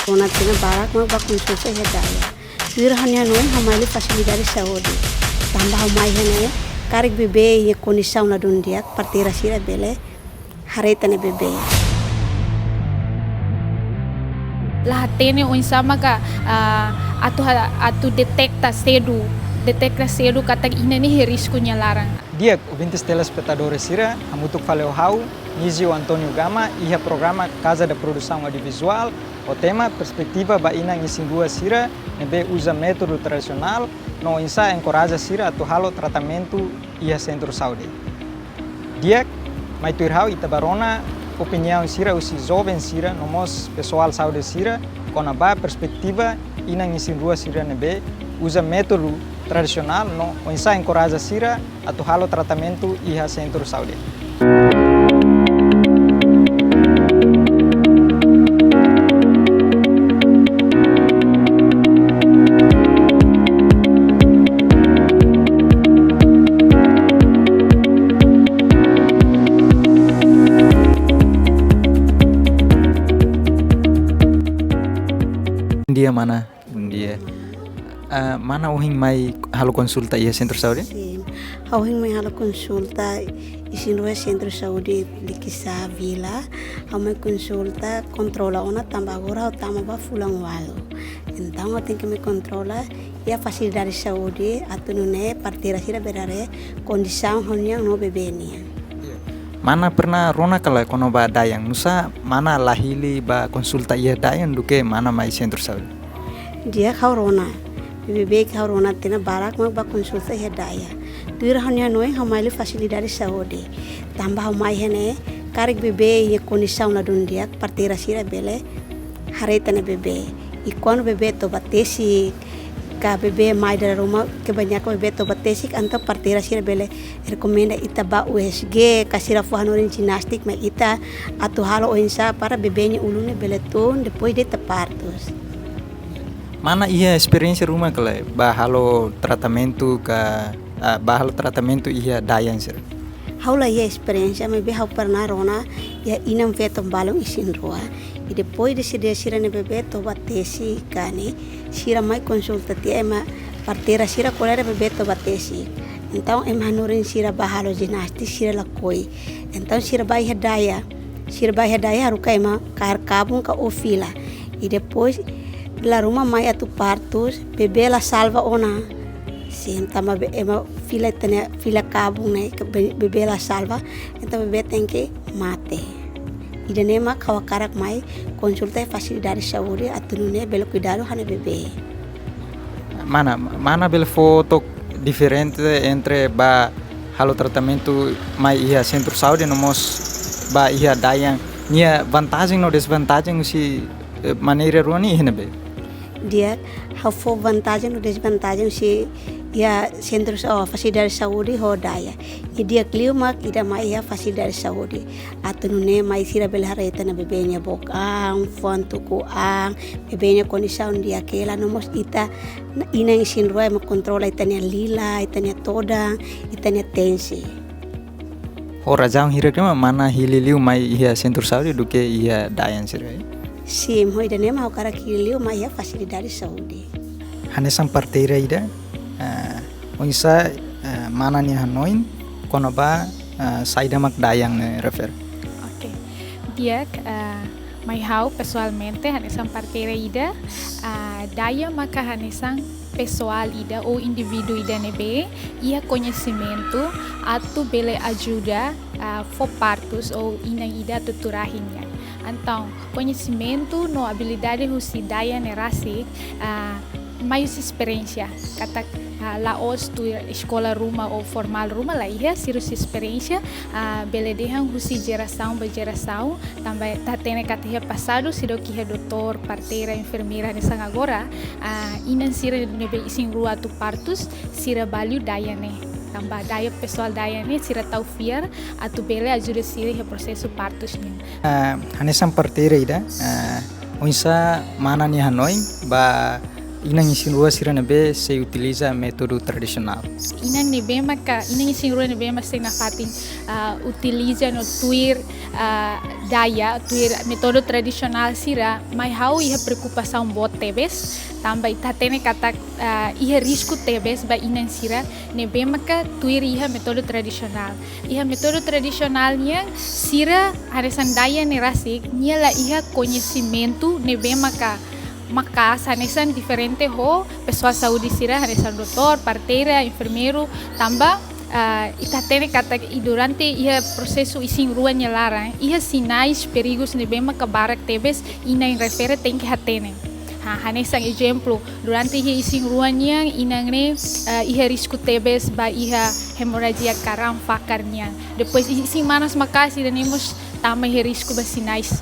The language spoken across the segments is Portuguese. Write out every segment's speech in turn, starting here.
Donatina barak mag bakunsulta hedaya. Wirhanya noy hamali fasilidade saúde. Tambah hamai hene karik bebe ye condição na dundia partira sira bele haretane bebe. Lahatene o insama ka atu detecta cedo katag ina ni risco nya larang. Dia, ouvintes telespectadores Sira, hamutuk faleu hau, Nizio Antônio Gama, iha programa Casa da Produção Audiovisual, o tema perspectiva ba ina ngisingua Sira, nebe usa método tradicional, no insa encoraja Sira atu halo tratamento iha centro saúde. Dia, mai tuirhau itabarona, opinião Sira usi jovem Sira, nomos pessoal saúde Sira, kona ba perspectiva ina ngisingua Sira nebe usa método tradicional no insa encoraja Sira atu halo tratamento iha centro saúde. Dia mana? Dia mana uhing mai halo konsulta iha centro saúde? Sim. Hauhing mai halo konsulta isinrua centro saúde de Kisah Vila. Hau mai konsulta controla ona tambah agora hau tama ba fulang walo. Então eu tenho que me controlar e a facilidade de saúde atunune partira sira berare condição hanya no bebenia. Mana pernah rona kala kono ba dayang nusa mana lahili ba konsulta iha dayang duke mana mai centro saúde? Dia kaurona. Bebê kaurona tina barak mag ba konsulta hedaya. Tuir hanya noy hamali facilidade saúde. Tambah hamai hene karik bebê ye condição na dundia partira sira bele haretane bebê. E quando bebê to batesi ka bebê mai dari rumah kebanyakan bebê to batesi anta partira sira bele recomenda ita ba USG kasira fuhanorin ginastik ma ita atu halo oinsa para bebênya ulune bele ton depois de partos. Mana iha experiência rumah kala ba halo tratamento ka ba halo tratamento iha dayang sira? Haula ia experiência me hau pernah rona ya inam veto balong isin roa. E depois de se desira ne bebê to batesi kani sira mai consulta ti ema partira sira kolera bebê to batesi. Então ema hanurin sira bahalo ginastik sira la koi. Então sira bai hedaya haruka ema kar kabung ka ofila. E depois la rumah mai atu partos bebê la salva ona. Sim, tama ema fila kabung ne bebê la salva. Então bebê tem que mate. Ida nema kawakarak mai konsulta facilidade saúde atunune belo cuidado hana bebê. Mana bel foto diferente entre ba halo tratamento mai iha centro saúde nomos ba iha dayang nia vantagem no desvantagem si maneira ruani hinabe. Dia hafo vantagem no desvantagem si ya centro facilidade saúde hodaya. E dia klimak ida mai ya facilidade saúde atunune mai sira bel hareta na bebênya bokang fontuku ang bebênya condição dia kela nomos ita ina isin roa ma controla itania lila itania toda itania tensi. Ora jang hirakema mana hililiu mai iha centro saúde duke iha dayan sira. Sim, hoi ida nema hokara hililiu mai ya facilidade saúde. Hanesang parteira ida onsa mana ni hanoin kono ba saida mak dayang refer. Oke. Dia mai hau pessoalmente hanesang parteira ida daya maka hanesang pessoal ida ou indivíduo ida nebe ia conhecimento atu bele ajuda for partos ou ina ida tuturahinnya. Então, conhecimento no habilidade husi daya nerasik mais experiência kata laos tu escola rumah ou formal rumah lah ia sirus experiência beledehan husi geração também tatene katanya passado sido kiha doutor parteira enfermeira nesang agora inan sira nebe ising rua tu partus sira balio daya ne tambah daya pessoal daya ne sira tau fiar atu bele ajuda sira he prosesso partus ne hanesang parteira ida unsa mana ni hanoi ba inang isin rua sira nebe se utiliza método tradicional. Inang nebe maka inang isin rua nebe mas na fatin utiliza no tuir daya tuir metodo tradisional sira mai hau iha preocupação bot tebes tamba itatene kata iha risco tebes ba inang sira nebe maka tuir iha metodo tradisional nya sira haresan daya nerasik nia la iha conhecimento nebe maka hanesan diferente ho pessoal saúde sira hanesan doutor, parteira, enfermeiro tamba itatene kata durante iha processo isin rua nyelarang iha sinais perigos nebe maka barak tebes ina in refere tem que hatene hanesan exemplo durante iha isin rua nya inang ne iha risco tebes ba iha hemorragia karam fakarnya depois isin manas makasi danemos tama iha risco ba sinais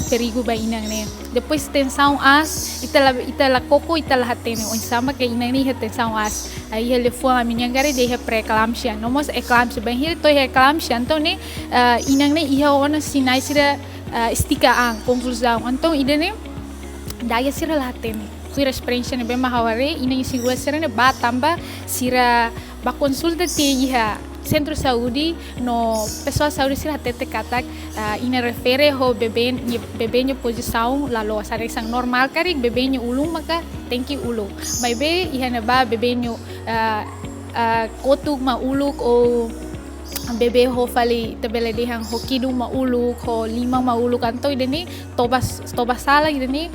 perigo ba inang ne depois tensão as itala koko itala hatene on sama que inang ne iha tensão as aí ele foi a minha gare de pré-eclâmpsia nomos eclâmpsia bem ele to eclâmpsia então ne inang ne iha ona sinais sira estica ang confusão então idene daya sira latene sira experiência ne bem mahaware inang isi rua sira ne ba tamba sira ba consulta te iha centro saúde no pessoal saúde sira tete katak ina refere ho bebê posição la lo sang normal kari bebê ulung maka tem que ulung mai be iha na ba bebê kotuk ma uluk o bebê ho fali tabele dehang ho kidung ma uluk ho limang ma uluk anto ideni toba sala ideni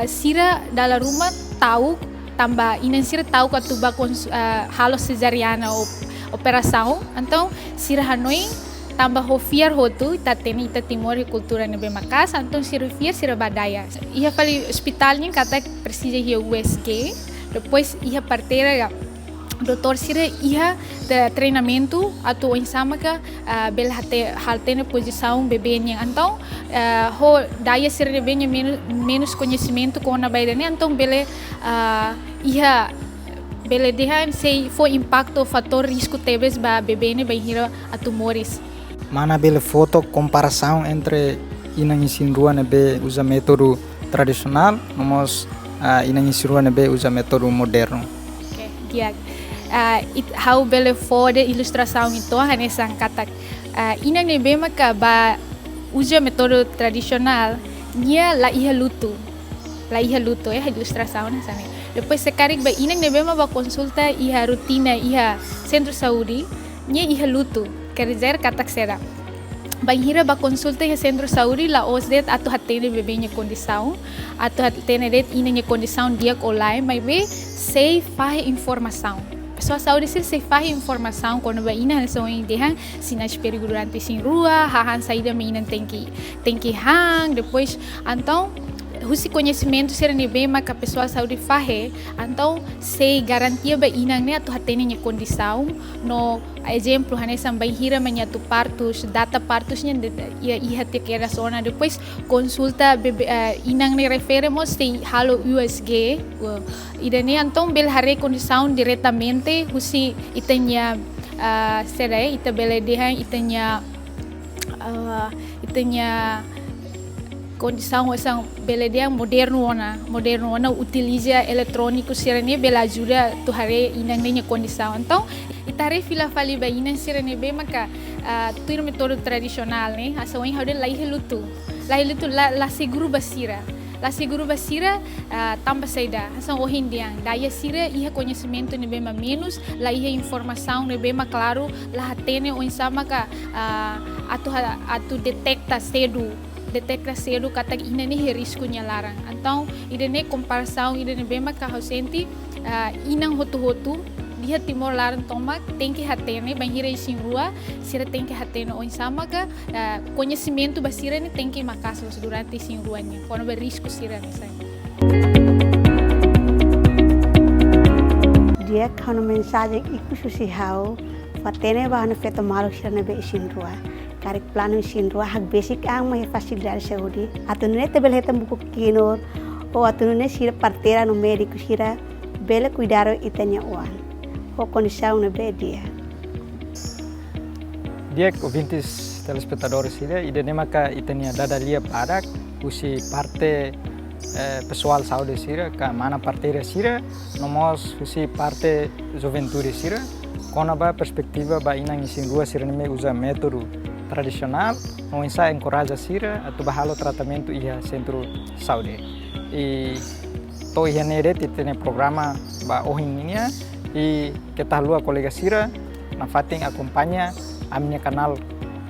sira dalam rumah tahu tambah ina sira tahu katuba halo cesariana o operação então sira hanoi tambah ho fiar hotu tateni ita timor kultura nebe makas então sira fiar sira badaya ia fali hospitalnya kata precisa ia USG depois ia parteira doutor sira ia de treinamento atau insama ka bel haltene posição bebênya então ho daya sira bebênya menos conhecimento com na bairane então bele ia bele dehan sei foi impacto fator risco tebes ba bebê ne bahira a tumores mana bele foto comparação entre inang isin rua nebe usa método tradisional nomos inang isin rua nebe usa método moderno. Okay, dia how bele foto ilustração itu hanesan katak inang nebe maka ba usa método tradisional nia la iha lutu ilustração sana. Depois sekarang ba inang nebe ma ba consulta iha rutina iha centro saúde nya iha lutu quer dizer katak sera banhira ba consulta iha centro saúde la osdet atu hatene bebê nya condição atu hatene det ina nya condição dia online mas be sei faz informação pessoa saúde sei faz informação quando ba ina são indehang sinais perigo durante sin rua hahan saída me ina tem que hang depois então husi conhecimento ser nebe maka pessoal saúde fahe então sei garantia ba inang ne atu hatene nya condição no exemplo hanesan banhira manya tu partus data partusnya ia te kera zona depois consulta inang ne referemos sei halo USG idane então bel hare condição diretamente husi itanya serai ita bele dehan itanya condição essa beledia moderno ona utiliza eletrônico serene bela ajuda tu hare inang nenya condição então itare fila fali ba inang serene be maka tuir metodo tradisional ne asa wen haude lai lutu la seguro basira tambah saida asa ohindiang daya sira iha conhecimento ne be ma menos la iha informação ne be ma claro la hatene o insama ka atu detecta cedo kata ina ni risco nya larang então idene comparação idene bema ka senti inang hotu dia timor larang tomak tem que hatene banhira isin rua sira tem que hatene on sama ka conhecimento basira ni tem que makas durante isin ruanya quando be risco sira misalnya dia kano mensagem ikususi hau fatene bahana feto malu sira nebe isin rua karek plano isin rua hak basic ang may facilidade saúde atunune te bele hetam buku kinor o atunune sira parteira no médico sira bele cuidar itanya uan o condição na be dia ouvintes telespectadores sira idene maka itanya dada lia parak usi parte pessoal saúde sira, ka mana parteira sira, nomos husi parte juventude sira, konaba perspektiva ba ina ngisin rua sira neme usa método tradisional, no insa encoraja sira atu bahalo tratamento iha centro saúde. E to iha nere titene programa ba ohinginia e kita lua colega sira na fating acompanha a minha canal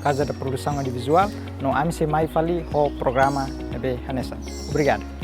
Casa da Produção Audiovisual, no AMC Mai Fali ho programa ebe Hanessa. Obrigado.